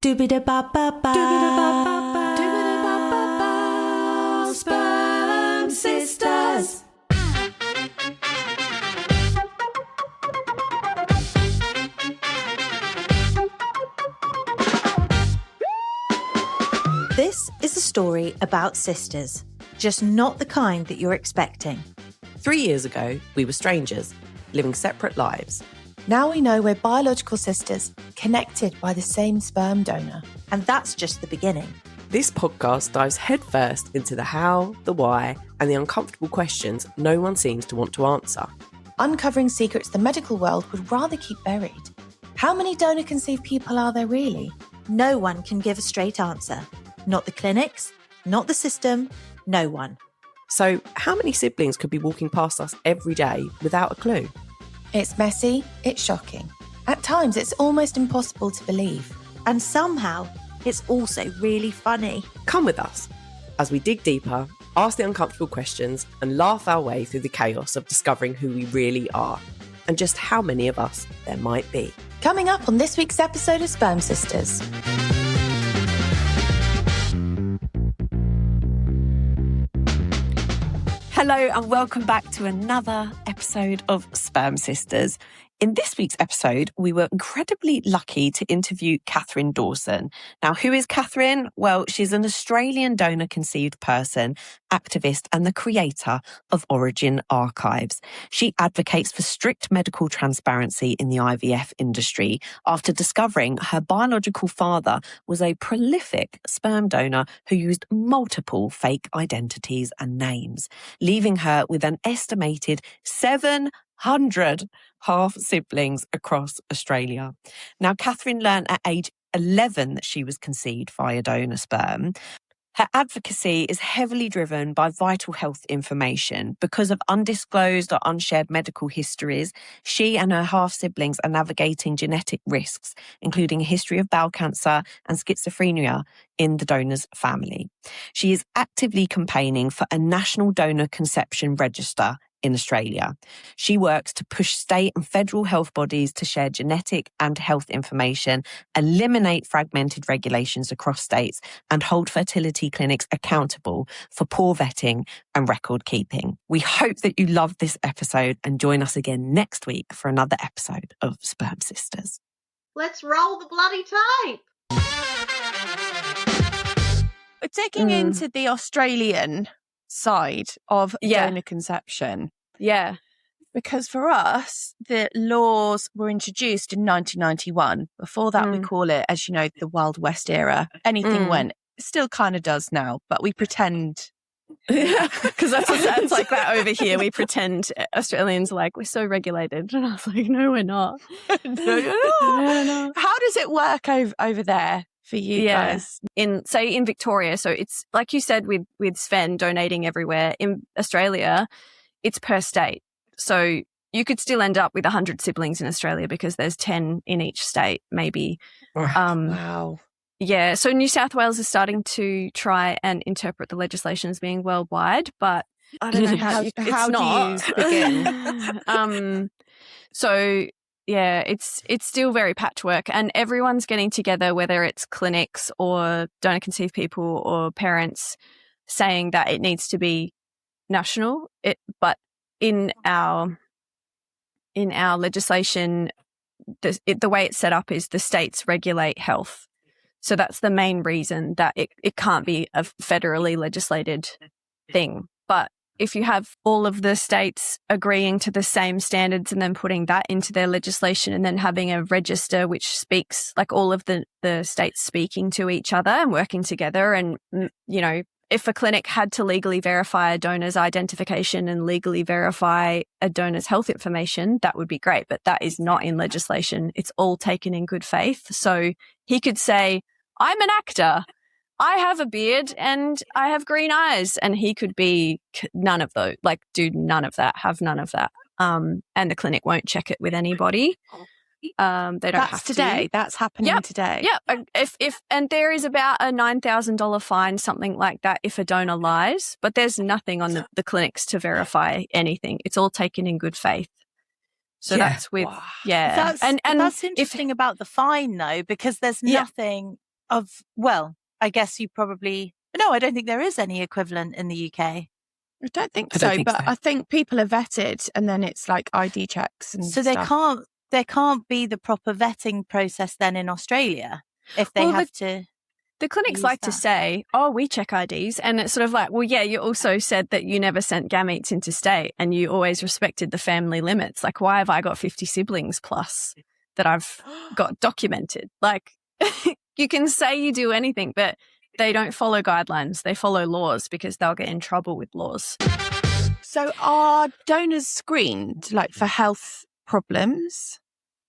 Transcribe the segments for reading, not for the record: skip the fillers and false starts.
Doobie-da-ba-ba-ba. Doobie-da-ba-ba-ba. Doobie-da-ba-ba-ba. Sperm Sisters. This is a story about sisters, just not the kind that you're expecting. 3 years ago, we were strangers, living separate lives. Now we know we're biological sisters, connected by the same sperm donor. And that's just the beginning. This podcast dives headfirst into the how, the why, and the uncomfortable questions no one seems to want to answer. Uncovering secrets the medical world would rather keep buried. How many donor-conceived people are there really? No one can give a straight answer. Not the clinics, not the system, no one. So, how many siblings could be walking past us every day without a clue? It's messy, it's shocking. At times, it's almost impossible to believe. And somehow, it's also really funny. Come with us as we dig deeper, ask the uncomfortable questions, and laugh our way through the chaos of discovering who we really are and just how many of us there might be. Coming up on this week's episode of Sperm Sisters. Hello and welcome back to another episode of Sperm Sisters. In this week's episode, we were incredibly lucky to interview Katherine Dawson. Now, who is Katherine? Well, she's an Australian donor-conceived person, activist, and the creator of Origin Archives. She advocates for strict medical transparency in the IVF industry after discovering her biological father was a prolific sperm donor who used multiple fake identities and names, leaving her with an estimated 700 half-siblings across Australia. Now, Katherine learned at age 11 that she was conceived via donor sperm. Her advocacy is heavily driven by vital health information. Because of undisclosed or unshared medical histories, she and her half-siblings are navigating genetic risks, including a history of bowel cancer and schizophrenia in the donor's family. She is actively campaigning for a national donor conception register in Australia. She works to push state and federal health bodies to share genetic and health information, eliminate fragmented regulations across states, and hold fertility clinics accountable for poor vetting and record keeping. We hope that you loved this episode and join us again next week for another episode of Sperm Sisters. Let's roll the bloody tape. We're digging into the Australian side of donor conception. Yeah. Because for us, the laws were introduced in 1991. Before that, we call it, as you know, the Wild West era. Anything went. It still kind of does now, but we pretend. Because that's what sounds like that over here. We pretend Australians are like, we're so regulated. And I was like, no, we're not. No. How does it work over there for you guys? In Victoria, so it's like you said with Sven donating everywhere. In Australia, it's per state. So you could still end up with 100 siblings in Australia because there's 10 in each state, maybe. Wow. Yeah, so New South Wales is starting to try and interpret the legislation as being worldwide, but I don't know how do you begin? So yeah, it's still very patchwork, and everyone's getting together, whether it's clinics or donor-conceived people or parents, saying that it needs to be national. But in our legislation, the way it's set up is the states regulate health. So that's the main reason that it can't be a federally legislated thing. But if you have all of the states agreeing to the same standards and then putting that into their legislation and then having a register which speaks, like all of the states speaking to each other and working together, and, you know, if a clinic had to legally verify a donor's identification and legally verify a donor's health information, that would be great. But that is not in legislation. It's all taken in good faith. So he could say, I'm an actor. I have a beard and I have green eyes. And he could be none of those, like do none of that, have none of that. And the clinic won't check it with anybody. They don't have today. to. That's happening today. Yeah. And there is about a $9,000 fine, something like that, if a donor lies. But there's nothing on the clinics to verify anything. It's all taken in good faith. So that's with That's interesting about the fine though, because there's nothing I guess you probably... No, I don't think there is any equivalent in the UK. I don't think I so, don't think but so. I think people are vetted and then it's like ID checks and So stuff. there can't be the proper vetting process then in Australia if they have to... The clinics use like to that. say, oh, we check IDs. And it's sort of like, well, yeah, you also said that you never sent gametes interstate and you always respected the family limits. Like, why have I got 50 siblings plus that I've got documented? Like, you can say you do anything, but they don't follow guidelines. They follow laws because they'll get in trouble with laws. So are donors screened, like for health problems,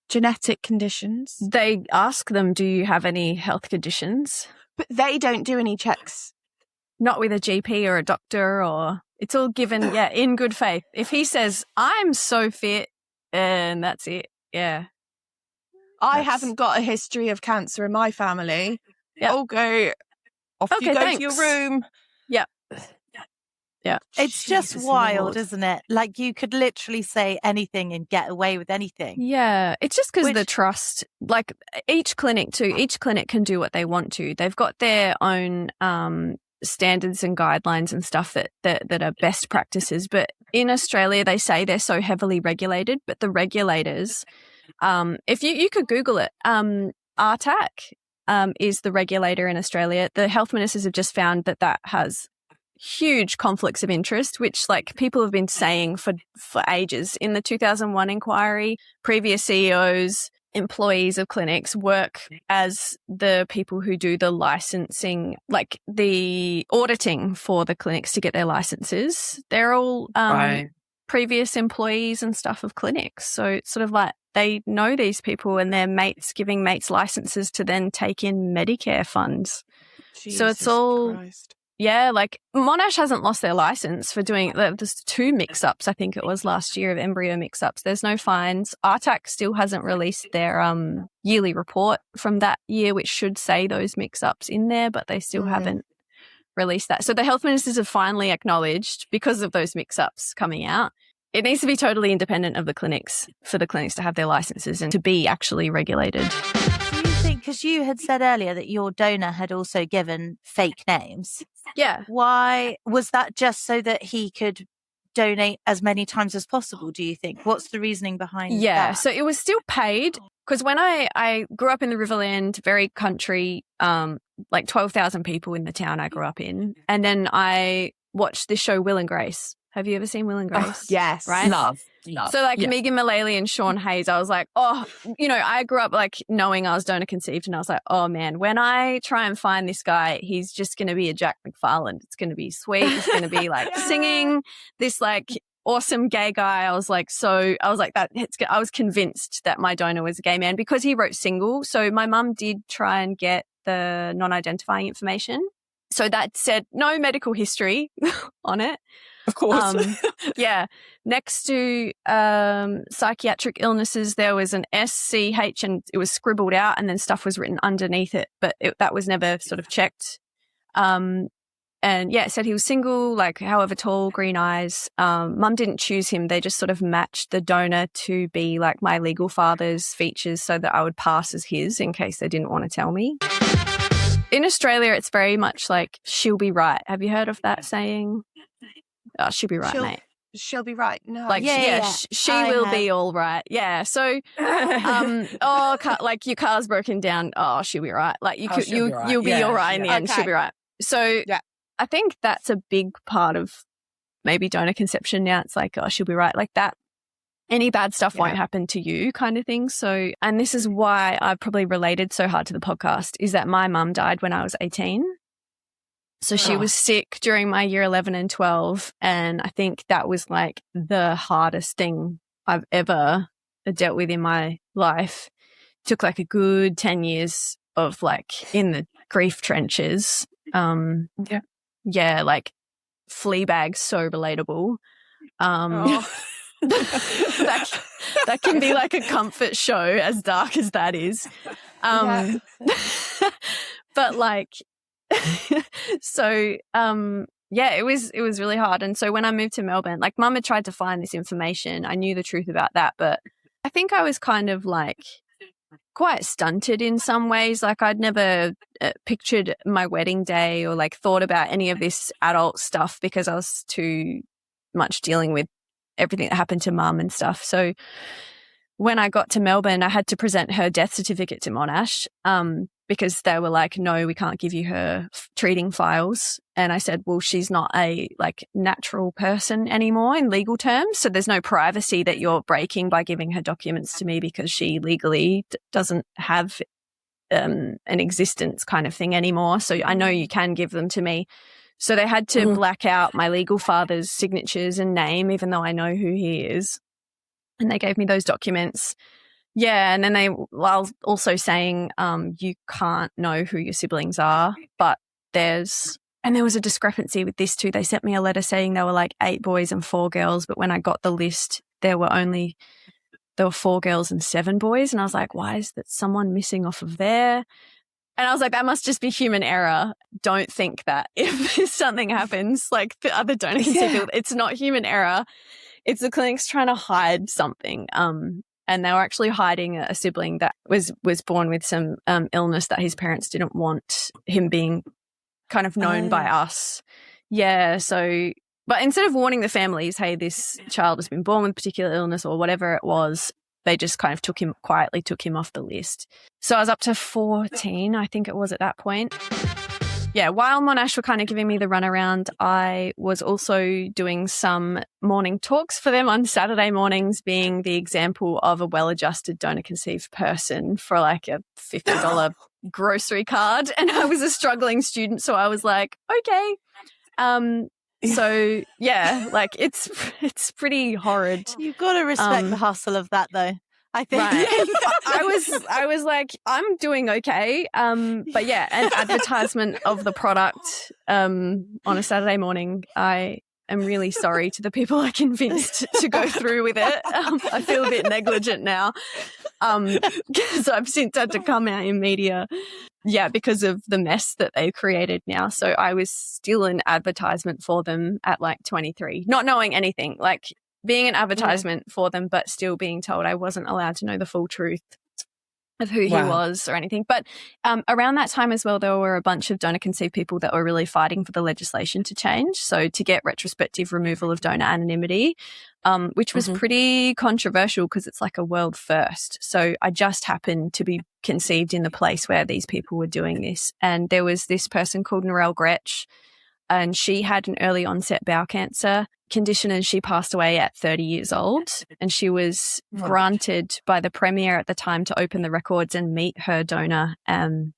genetic conditions? They ask them, do you have any health conditions? But they don't do any checks. Not with a GP or a doctor, or it's all given, in good faith. If he says, I'm so fit, and that's it. Yeah. I haven't got a history of cancer in my family. Yeah. Okay. Off you go to your room. Yeah. Yeah. It's just Jesus wild, Lord. isn't it? Like you could literally say anything and get away with anything. Yeah. It's just because Which- the trust, like each clinic can do what they want to. They've got their own standards and guidelines and stuff that are best practices. But in Australia, they say they're so heavily regulated, but the regulators, if you could Google it, RTAC is the regulator in Australia. The health ministers have just found that has huge conflicts of interest, which like people have been saying for ages. In the 2001 inquiry, previous CEOs, employees of clinics work as the people who do the licensing, like the auditing for the clinics to get their licenses. They're all previous employees and stuff of clinics. So it's sort of like they know these people and their mates giving mates licenses to then take in Medicare funds. So it's all... Christ. Yeah, like Monash hasn't lost their license for doing, there's 2 mix-ups, I think it was last year, of embryo mix-ups. There's no fines. RTAC still hasn't released their yearly report from that year, which should say those mix-ups in there, but they still haven't released that. So the health ministers have finally acknowledged, because of those mix-ups coming out, it needs to be totally independent of the clinics for the clinics to have their licenses and to be actually regulated. Do you think, because you had said earlier that your donor had also given fake names. Yeah. Why was that? Just so that he could donate as many times as possible, do you think? What's the reasoning behind that? So it was still paid because when I grew up in the Riverland, very country, like 12,000 people in the town I grew up in. And then I watched this show, Will and Grace. Have you ever seen Will and Grace? Oh, yes. Right? Love. So like Megan Mullally and Sean Hayes, I was like, I grew up like knowing I was donor conceived, and I was like, oh man, when I try and find this guy, he's just going to be a Jack McFarland. It's going to be sweet. It's going to be like singing this like awesome gay guy. I was convinced that my donor was a gay man because he wrote single. So my mum did try and get the non-identifying information. So that said no medical history on it. Of course. Next to psychiatric illnesses, there was an SCH and it was scribbled out and then stuff was written underneath it, but that was never sort of checked. It said he was single, like however tall, green eyes. Mum didn't choose him. They just sort of matched the donor to be like my legal father's features so that I would pass as his in case they didn't want to tell me. In Australia, it's very much like, she'll be right. Have you heard of that saying? Oh, she'll be right, mate. She'll be right. No. Like, she will be all right. Yeah. So, like your car's broken down. Oh, she'll be right. Like you'll be all right in the end. Okay. She'll be right. So I think that's a big part of maybe donor conception now. It's like, oh, she'll be right. Like that. Any bad stuff won't happen to you kind of thing. So, and this is why I've probably related so hard to the podcast, is that my mum died when I was 18. So she was sick during my year 11 and 12. And I think that was like the hardest thing I've ever dealt with in my life. It took like a good 10 years of like in the grief trenches. Like Fleabag, so relatable. That can be like a comfort show, as dark as that is. But like, it was really hard. And so when I moved to Melbourne, like Mum had tried to find this information. I knew the truth about that, but I think I was kind of like quite stunted in some ways. Like I'd never pictured my wedding day or like thought about any of this adult stuff because I was too much dealing with everything that happened to mum and stuff. So when I got to Melbourne, I had to present her death certificate to Monash because they were like, no, we can't give you her treating files. And I said, well, she's not a like natural person anymore in legal terms. So there's no privacy that you're breaking by giving her documents to me because she legally doesn't have an existence kind of thing anymore. So I know you can give them to me. So they had to black out my legal father's signatures and name, even though I know who he is. And they gave me those documents. Yeah, and then they while also saying you can't know who your siblings are, but there was a discrepancy with this too. They sent me a letter saying there were like 8 boys and 4 girls, but when I got the list, there were 4 girls and 7 boys, and I was like, why is that someone missing off of there? And I was like, that must just be human error. Don't think that if something happens, like the other donor conceived people, it's not human error. It's the clinic's trying to hide something. And they were actually hiding a sibling that was born with some illness that his parents didn't want him being kind of known by us. Yeah. So, but instead of warning the families, hey, this child has been born with a particular illness or whatever it was, they just kind of quietly took him off the list. So I was up to 14, I think it was at that point. Yeah, while Monash were kind of giving me the runaround, I was also doing some morning talks for them on Saturday mornings, being the example of a well-adjusted donor-conceived person for like a $50 grocery card. And I was a struggling student, so I was like, okay. So yeah, like it's pretty horrid. You've got to respect the hustle of that, though. I think. Right. I was like, I'm doing okay. But yeah, an advertisement of the product on a Saturday morning. I am really sorry to the people I convinced to go through with it. I feel a bit negligent now because I've since had to come out in media. Yeah, because of the mess that they've created now. So I was still an advertisement for them at like 23, not knowing anything, like being an advertisement for them, but still being told I wasn't allowed to know the full truth of who he was or anything. But around that time as well, there were a bunch of donor-conceived people that were really fighting for the legislation to change. So to get retrospective removal of donor anonymity, which was pretty controversial because it's like a world first. So I just happened to be conceived in the place where these people were doing this. And there was this person called Narelle Gretsch, and she had an early onset bowel cancer condition and she passed away at 30 years old. And she was granted by the Premier at the time to open the records and meet her donor. And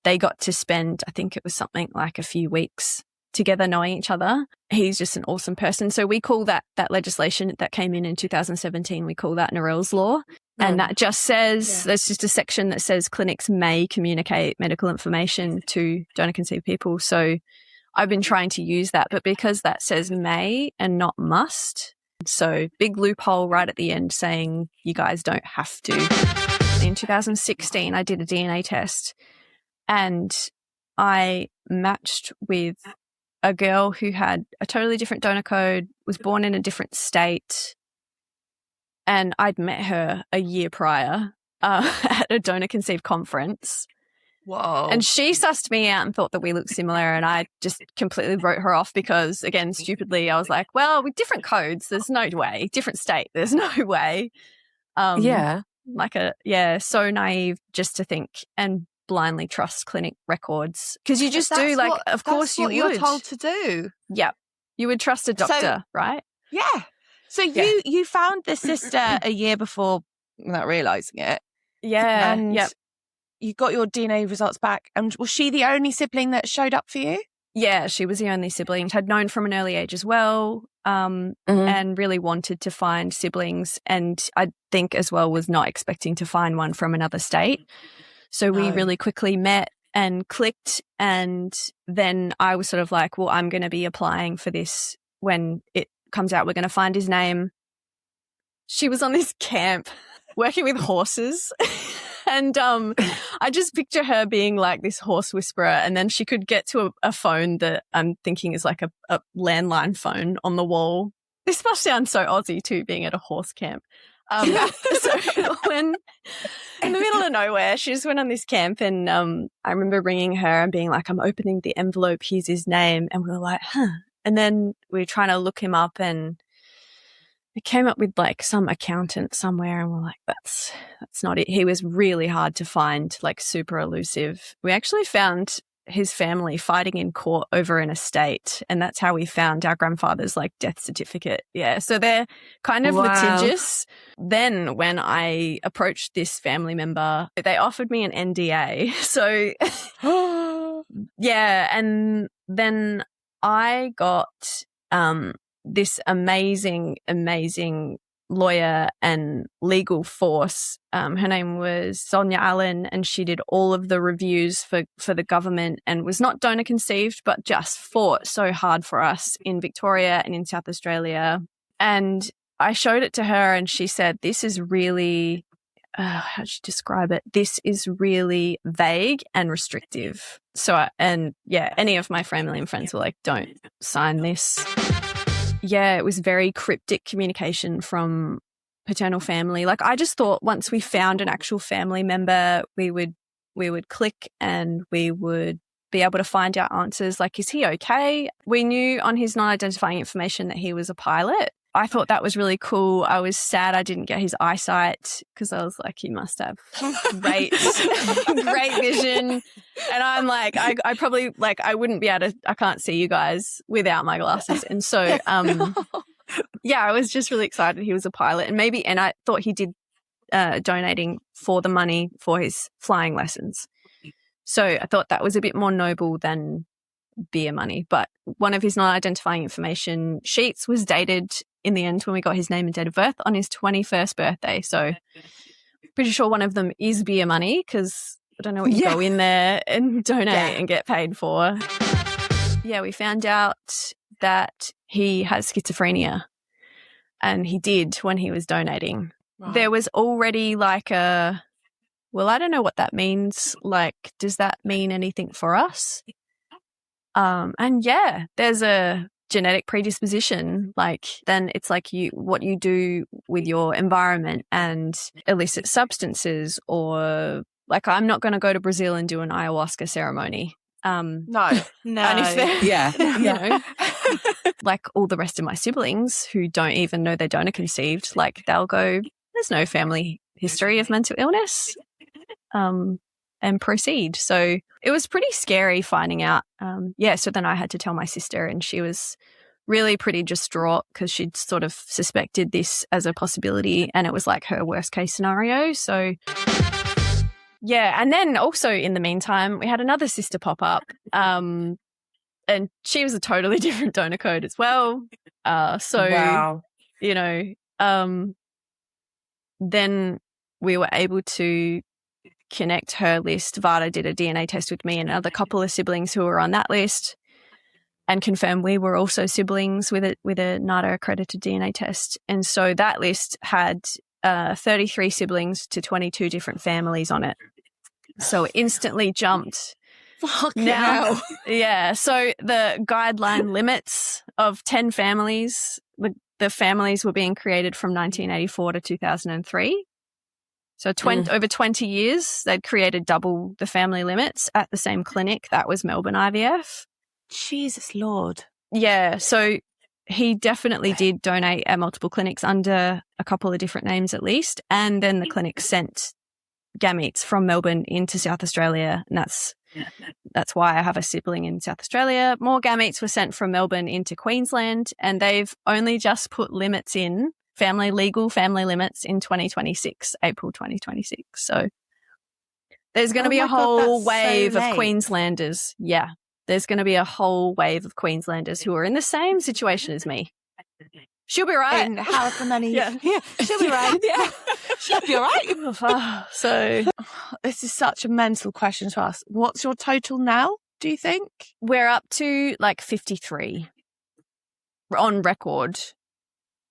they got to spend, I think it was something like a few weeks together knowing each other. He's just an awesome person. So we call that legislation that came in 2017, we call that Narelle's Law. And that just says, there's just a section that says clinics may communicate medical information to donor-conceived people. So I've been trying to use that, but because that says may and not must, so big loophole right at the end saying you guys don't have to. In 2016, I did a DNA test and I matched with a girl who had a totally different donor code, was born in a different state, and I'd met her a year prior at a donor-conceived conference. Whoa. And she sussed me out and thought that we looked similar, and I just completely wrote her off because, again, stupidly, I was like, well, with different codes, there's no way. Different state, there's no way. So naive just to think and blindly trust clinic records because you just do like, of course you would. You're told to do. Yeah. You would trust a doctor, right? Yeah. So you found the sister a year before without realising it. Yeah. And you got your DNA results back. And was she the only sibling that showed up for you? Yeah, she was the only sibling. Had known from an early age as well, and really wanted to find siblings. And I think as well was not expecting to find one from another state. So we really quickly met and clicked. And then I was sort of like, well, I'm going to be applying for this when it comes out. We're going to find his name. She was on this camp working with horses. And I just picture her being like this horse whisperer, and then she could get to a phone that I'm thinking is like a landline phone on the wall. This must sound so Aussie too, being at a horse camp. So when in the middle of nowhere, she just went on this camp, and I remember ringing her and being like, I'm opening the envelope, here's his name. And we were like, huh. And then we were trying to look him up, and we came up with like some accountant somewhere, and we're like, that's not it. He was really hard to find, like super elusive. We actually found his family fighting in court over an estate, and that's how we found our grandfather's like death certificate. Yeah, so they're kind of litigious. Then when I approached this family member, they offered me an NDA. So yeah, and then I got this amazing lawyer and legal force. Her name was Sonia Allen, and she did all of the reviews for the government, and was not donor conceived, but just fought so hard for us in Victoria and in South Australia. And I showed it to her, and she said, this is really, how'd she describe it? This is really vague and restrictive. So, any of my family and friends were like, don't sign this. Yeah, it was very cryptic communication from paternal family. Like, I just thought once we found an actual family member, we would click and we would be able to find out answers. Like, is he okay? We knew on his non-identifying information that he was a pilot. I thought that was really cool. I was sad I didn't get his eyesight, because I was like, he must have great vision. And I'm like, I probably, like, I wouldn't be able to, I can't see you guys without my glasses. And so, yeah, I was just really excited he was a pilot. And I thought he did donating for the money for his flying lessons. So I thought that was a bit more noble than beer money. But one of his non-identifying information sheets was dated in the end, when we got his name and date of birth, on his 21st birthday. So pretty sure one of them is beer money, because I don't know what you go in there and donate and get paid for. Yeah, we found out that he has schizophrenia, and he did when he was donating. Right. There was already like I don't know what that means. Like, does that mean anything for us? And yeah, there's a genetic predisposition. Like, then it's like what you do with your environment and illicit substances, or like, I'm not going to go to Brazil and do an ayahuasca ceremony. No. And if you know, like all the rest of my siblings who don't even know they're donor conceived, like they'll go, there's no family history of mental illness. And proceed. So it was pretty scary finding out. So then I had to tell my sister, and she was really pretty distraught, because she'd sort of suspected this as a possibility, and it was like her worst case scenario. So yeah. And then also in the meantime, we had another sister pop up, and she was a totally different donor code as well. Then we were able to connect her list. Vada did a DNA test with me and another couple of siblings who were on that list, and confirmed we were also siblings with a NADA accredited DNA test. And so that list had 33 siblings to 22 different families on it. So it instantly jumped. Now. Yeah. So the guideline limits of 10 families, the families were being created from 1984 to 2003. So over 20 years, they'd created double the family limits at the same clinic. That was Melbourne IVF. Jesus Lord. Yeah. So he definitely did donate at multiple clinics under a couple of different names at least. And then the clinic sent gametes from Melbourne into South Australia. And that's why I have a sibling in South Australia. More gametes were sent from Melbourne into Queensland, and they've only just put limits in, legal family limits, in 2026, April 2026. So there's going to be a whole wave of Queenslanders. Yeah. There's going to be a whole wave of Queenslanders who are in the same situation as me. She'll be right. In however many. Yeah. She'll be right. Yeah. She'll be all right. So this is such a mental question to ask. What's your total now, do you think? We're up to like 53 on record,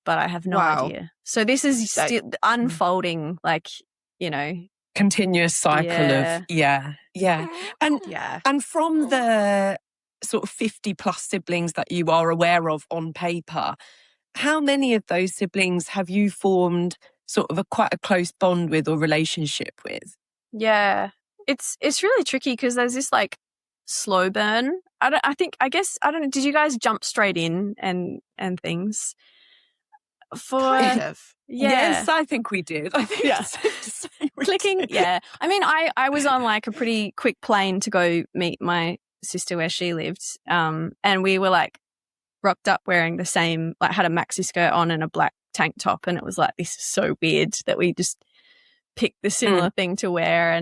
but I have no idea. So this is still unfolding, like, continuous cycle of and from the sort of 50 plus siblings that you are aware of on paper, how many of those siblings have you formed sort of quite a close bond with or relationship with. Yeah. It's really tricky because there's this like slow burn. I don't know, did you guys jump straight in and things? Kind of. Yeah. Yes, I think we did. I think Yeah. it's safe to say we Clicking, did. yeah. I mean, I was on like a pretty quick plane to go meet my sister where she lived. And we were like rocked up wearing the same, like had a maxi skirt on and a black tank top. And it was like, this is so weird that we just picked the similar thing to wear.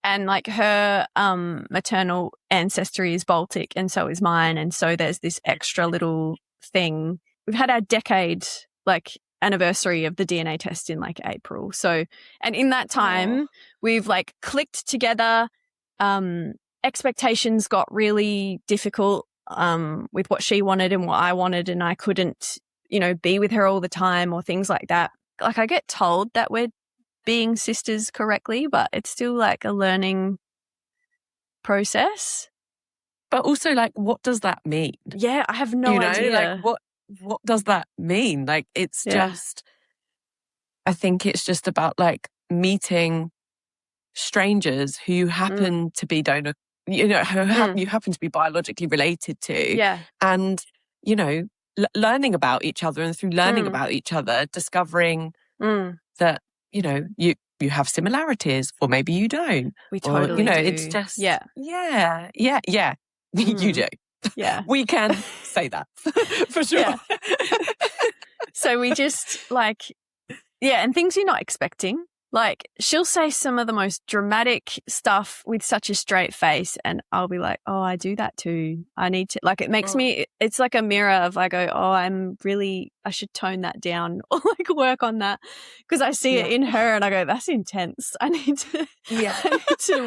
And like her maternal ancestry is Baltic and so is mine. And so there's this extra little thing. We've had our decade like anniversary of the DNA test in like April. So, and in that time we've like clicked together. Expectations got really difficult with what she wanted and what I wanted, and I couldn't, be with her all the time or things like that. Like I get told that we're being sisters correctly, but it's still like a learning process. But also, like, what does that mean? Yeah, I have no idea. Like, what does that mean? Like, it's just, I think it's just about like meeting strangers who you happen to be donor, you happen to be biologically related to. Yeah. And, learning about each other, and through learning about each other, discovering that, you have similarities, or maybe you don't. We totally do. It's just, yeah. You do. Yeah. We can say that for sure. Yeah. So we just like, and things you're not expecting. Like she'll say some of the most dramatic stuff with such a straight face, and I'll be like, oh, I do that too. I need to, like, it makes me, it's like a mirror of I go, oh, I should tone that down or like work on that, because I see it in her and I go, that's intense. I need to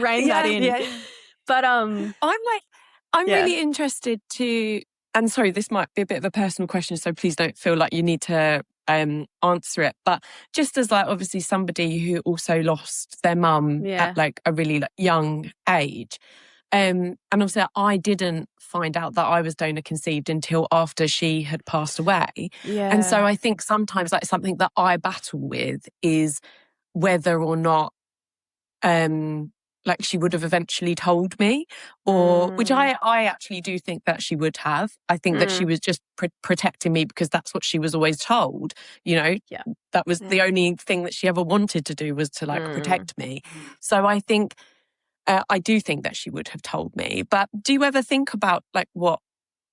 rein that in. Yeah. But I'm really interested to, and sorry, this might be a bit of a personal question, so please don't feel like you need to answer it. But just as like obviously somebody who also lost their mum at like a really young age, and obviously I didn't find out that I was donor conceived until after she had passed away. Yeah. And so I think sometimes like something that I battle with is whether or not like she would have eventually told me, or which I actually do think that she would have. I think that she was just protecting me because that's what she was always told. That was the only thing that she ever wanted to do, was to like protect me. So I think I do think that she would have told me. But do you ever think about like what,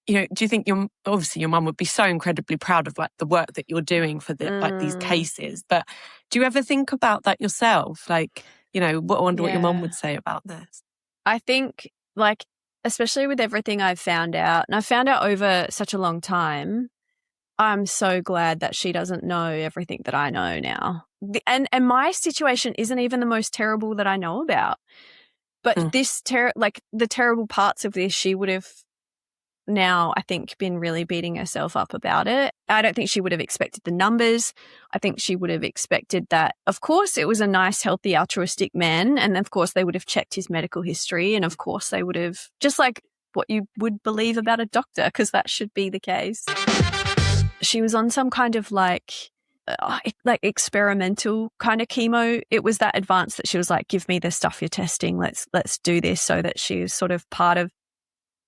do you think obviously your mum would be so incredibly proud of like the work that you're doing for like these cases, but do you ever think about that yourself? Like, I wonder what your mum would say about this. I think, like, especially with everything I've found out, and I've found out over such a long time, I'm so glad that she doesn't know everything that I know now. And my situation isn't even the most terrible that I know about. But the terrible parts of this, she would have now, I think, been really beating herself up about it. I don't think she would have expected the numbers. I think she would have expected that, of course, it was a nice, healthy, altruistic man. And of course, they would have checked his medical history. And of course, they would have, just like what you would believe about a doctor, because that should be the case. She was on some kind of like experimental kind of chemo. It was that advanced that she was like, give me the stuff you're testing. Let's do this, so that she was sort of part of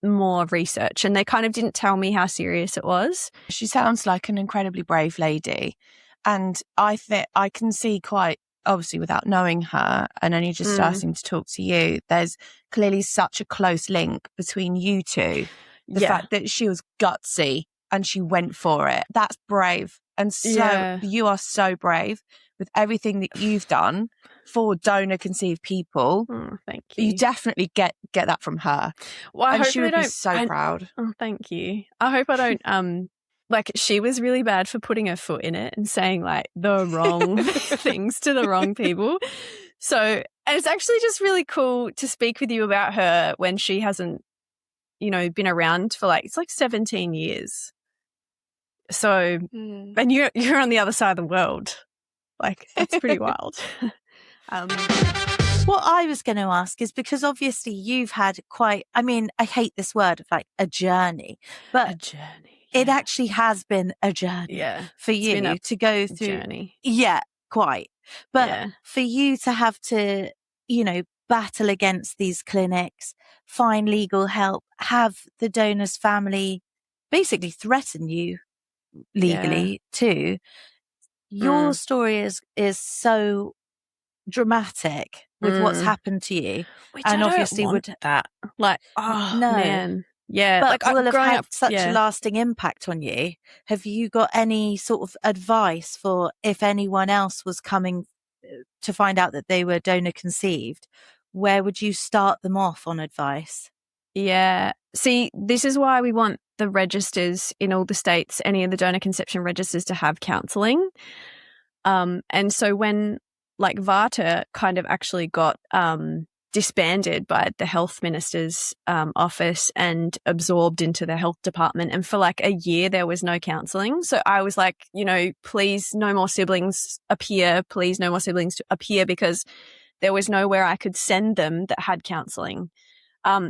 more research, and they kind of didn't tell me how serious it was. She sounds like an incredibly brave lady, and I think I can see, quite obviously without knowing her and only just starting to talk to you, there's clearly such a close link between you two. The fact that she was gutsy and she went for it, that's brave. And so you are so brave with everything that you've done for donor conceived people. Thank you. You definitely get that from her. Well, I hope she would be so proud. Oh, thank you. I hope I don't like, she was really bad for putting her foot in it and saying like the wrong things to the wrong people. So, and it's actually just really cool to speak with you about her when she hasn't, been around for like, it's like 17 years. So, and you're on the other side of the world. Like, that's pretty wild. What I was going to ask is, because obviously you've had quite, I mean, I hate this word of like a journey, but a journey. it actually has been a journey for you to go through. Journey. Yeah, quite. But for you to have to, battle against these clinics, find legal help, have the donor's family basically threaten you legally too. Your story is so dramatic with what's happened to you. Which and I don't obviously want would that. Like, oh no. man. Yeah. But like will have growing had up, such a lasting impact on you. Have you got any sort of advice for if anyone else was coming to find out that they were donor conceived? Where would you start them off on advice? Yeah. See, this is why we want the registers in all the states, any of the donor conception registers, to have counselling. And so when like VARTA kind of actually got disbanded by the health minister's office and absorbed into the health department, and for like a year there was no counselling. So I was like, please no more siblings appear, please no more siblings appear, because there was nowhere I could send them that had counselling.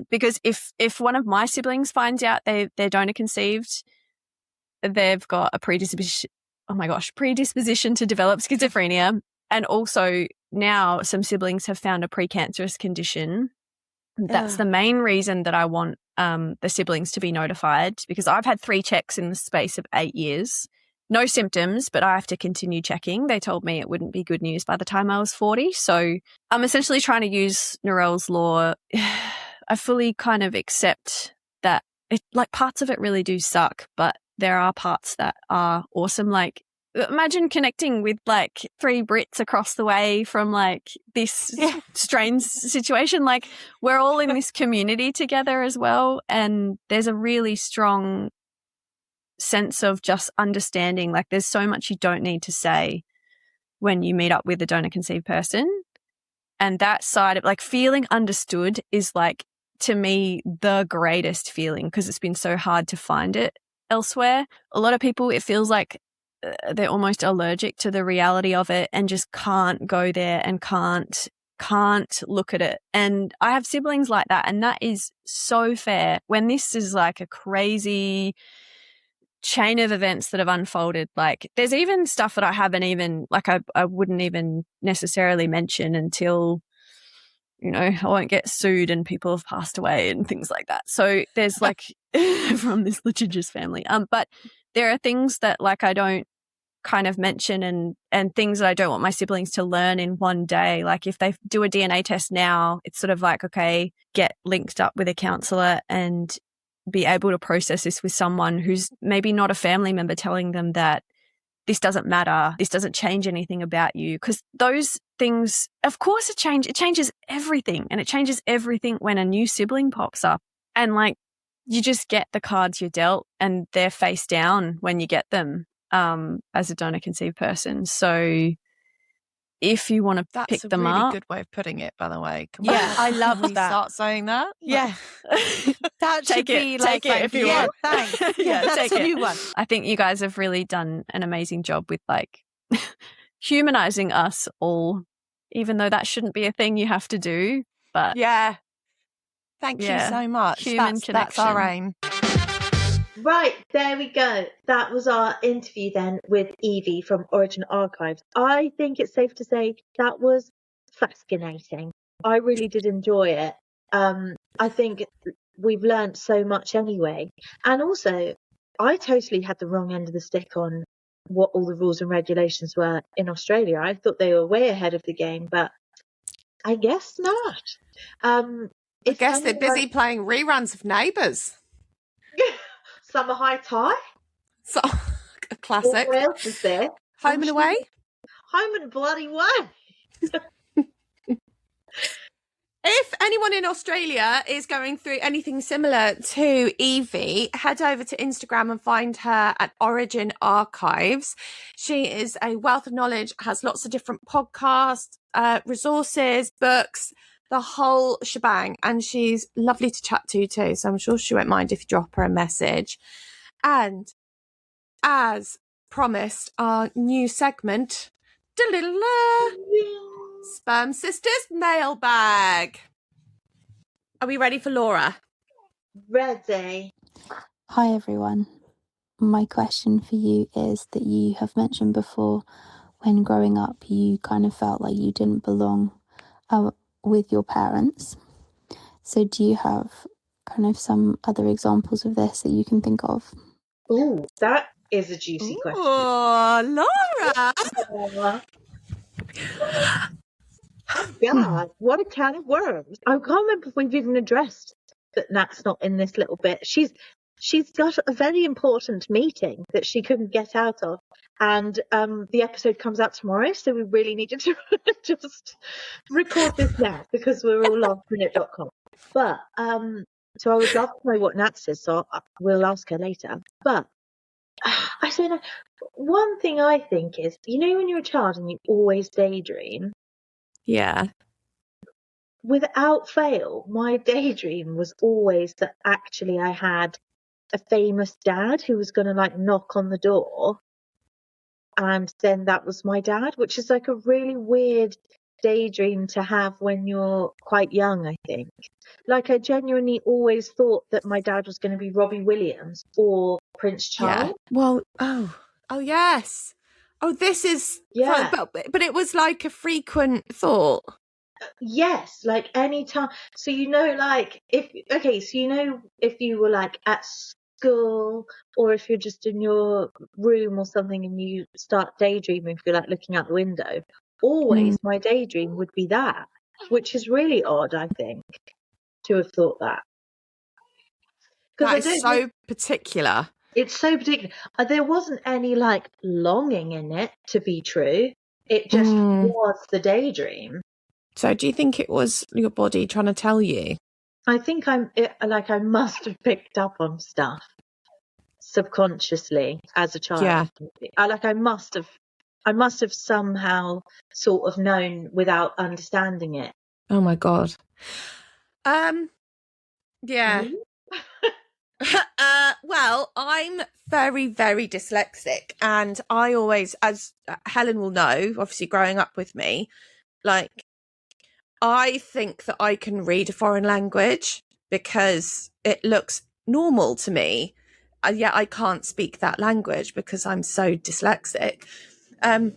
Because if one of my siblings finds out they're donor conceived, they've got a predisposition to develop schizophrenia. And also now some siblings have found a precancerous condition. That's the main reason that I want the siblings to be notified, because I've had 3 checks in the space of 8 years. No symptoms, but I have to continue checking. They told me it wouldn't be good news by the time I was 40. So I'm essentially trying to use Narelle's law. I fully kind of accept that parts of it really do suck, but there are parts that are awesome. Like, imagine connecting with like 3 Brits across the way from like this strange situation. Like, we're all in this community together as well. And there's a really strong sense of just understanding. Like, there's so much you don't need to say when you meet up with a donor conceived person. And that side of like feeling understood is like, to me, the greatest feeling, because it's been so hard to find it elsewhere. A lot of people, it feels like they're almost allergic to the reality of it and just can't go there and can't look at it. And I have siblings like that, and that is so fair. When this is like a crazy chain of events that have unfolded, like there's even stuff that I haven't even, like I wouldn't even necessarily mention until, I won't get sued and people have passed away and things like that. So there's like from this litigious family. But there are things that like I don't kind of mention and things that I don't want my siblings to learn in one day. Like if they do a DNA test now, it's sort of like, okay, get linked up with a counsellor and be able to process this with someone who's maybe not a family member telling them that this doesn't matter, this doesn't change anything about you. Because those things, of course it changes everything. And it changes everything when a new sibling pops up. And like, you just get the cards you're dealt and they're face down when you get them as a donor conceived person. So if you want to pick them up. That's a really good way of putting it, by the way. I love that. Start saying that. Yeah. That should be like, take it if you want. Thanks. That's a new one. I think you guys have really done an amazing job with like humanizing us all, even though that shouldn't be a thing you have to do. But yeah. Thank you so much. Human connection. That's our aim. Right, there we go. That was our interview then with Evie from Origin Archives. I think it's safe to say that was fascinating. I really did enjoy it. I think we've learned so much anyway. And also, I totally had the wrong end of the stick on what all the rules and regulations were in Australia. I thought they were way ahead of the game, but I guess not. I guess they're busy playing reruns of Neighbours. Summer High Tie. So, a classic. What else is there? Home and Away. Home and bloody way. If anyone in Australia is going through anything similar to Evie, head over to Instagram and find her at Origin Archives. She is a wealth of knowledge, has lots of different podcasts, resources, books, the whole shebang. And she's lovely to chat to too. So I'm sure she won't mind if you drop her a message. And as promised, our new segment, Sperm Sisters mailbag. Are we ready for Laura? Ready. Hi everyone. my question for you is that you have mentioned before when growing up you kind of felt like you didn't belong with your parents. So do you have kind of some other examples of this that you can think of? Oh, that is a juicy question. Oh, Laura! Oh, God, what a can of worms. I can't remember if we've even addressed that Nat's not in this little bit. She's got a very important meeting that she couldn't get out of. And the episode comes out tomorrow, so we really needed to just record this now because we're all lastminute.com. But so I would love to know what Nat says, so we'll ask her later. But I don't know. One thing I think is, you know, when you're a child and you always daydream. Yeah. Without fail, my daydream was always that actually I had a famous dad who was going to like knock on the door, and then that was my dad, which is like a really weird daydream to have when you're quite young, I think. Like I genuinely always thought that my dad was going to be Robbie Williams or Prince Charles. Yeah. Well, oh yes. Oh, this is but it was like a frequent thought. Yes, like any time. So you know, like if you were like at school, or if you're just in your room or something and you start daydreaming, if you're like looking out the window, always my daydream would be that, which is really odd, I think, to have thought that. That is so particular. It's so particular. There wasn't any like longing in it to be true. It just was the daydream. So do you think it was your body trying to tell you? I think I must have picked up on stuff subconsciously as a child. Yeah. I must have somehow sort of known without understanding it. Oh my God. Yeah. Well, I'm very, very dyslexic, and I always, as Helen will know, obviously growing up with me, like I think that I can read a foreign language because it looks normal to me, and yet I can't speak that language because I'm so dyslexic. I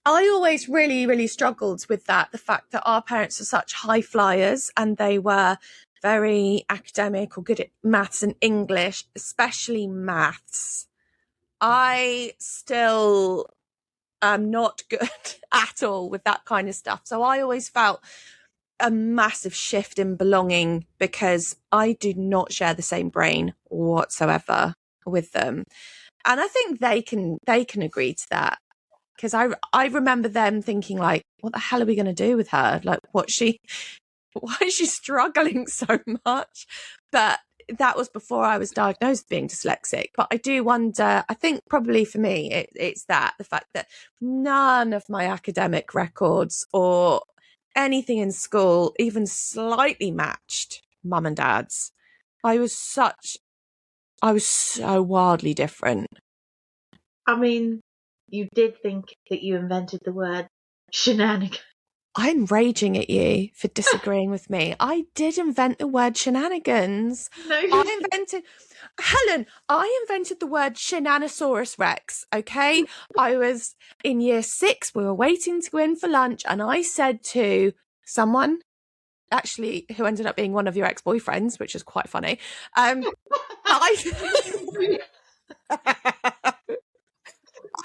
always really, really struggled with that, the fact that our parents are such high flyers and they were very academic or good at maths and English, especially maths. I still am not good at all with that kind of stuff. So I always felt a massive shift in belonging because I do not share the same brain whatsoever with them. And I think they can agree to that. Because I remember them thinking like, what the hell are we going to do with her? Like, why is she struggling so much? But that was before I was diagnosed with being dyslexic. But I do wonder, I think probably for me, it's the fact that none of my academic records or anything in school even slightly matched mum and dad's. I was so wildly different. I mean, you did think that you invented the word shenanigan. I'm raging at you for disagreeing with me. I did invent the word shenanigans. No, I invented the word Shenanosaurus Rex, okay? I was in year 6, we were waiting to go in for lunch, and I said to someone, actually, who ended up being one of your ex-boyfriends, which is quite funny,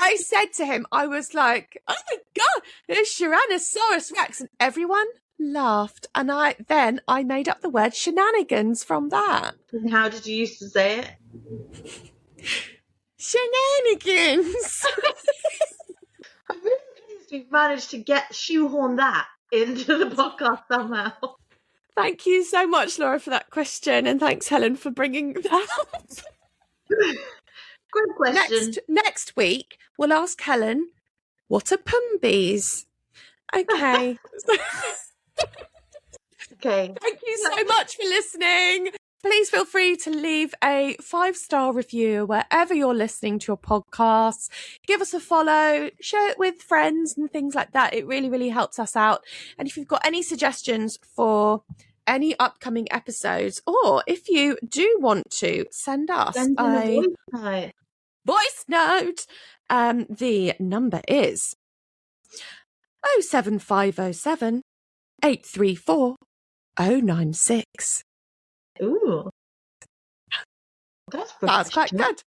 I said to him, I was like, oh my God, it's Tyrannosaurus Rex. And everyone laughed. And I made up the word shenanigans from that. And how did you used to say it? Shenanigans. I'm really pleased we've managed to shoehorn that into the podcast somehow. Thank you so much, Laura, for that question. And thanks, Helen, for bringing that up. Good question. Next week, we'll ask Helen, what are pumbies? Okay. Okay. Thank you so much for listening. Please feel free to leave a 5-star review wherever you're listening to your podcasts. Give us a follow, share it with friends and things like that. It really, really helps us out. And if you've got any suggestions for any upcoming episodes, or if you do want to send us a voice note. voice note. The number is 07507 834 096. Ooh. That's quite good.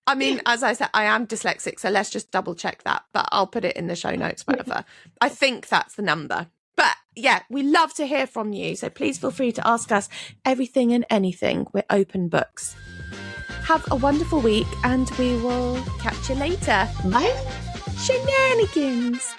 I mean, as I said, I am dyslexic, so let's just double check that, but I'll put it in the show notes, whatever. I think that's the number. But yeah, we love to hear from you. So please feel free to ask us everything and anything. We're open books. Have a wonderful week and we will catch you later. Bye. Shenanigans.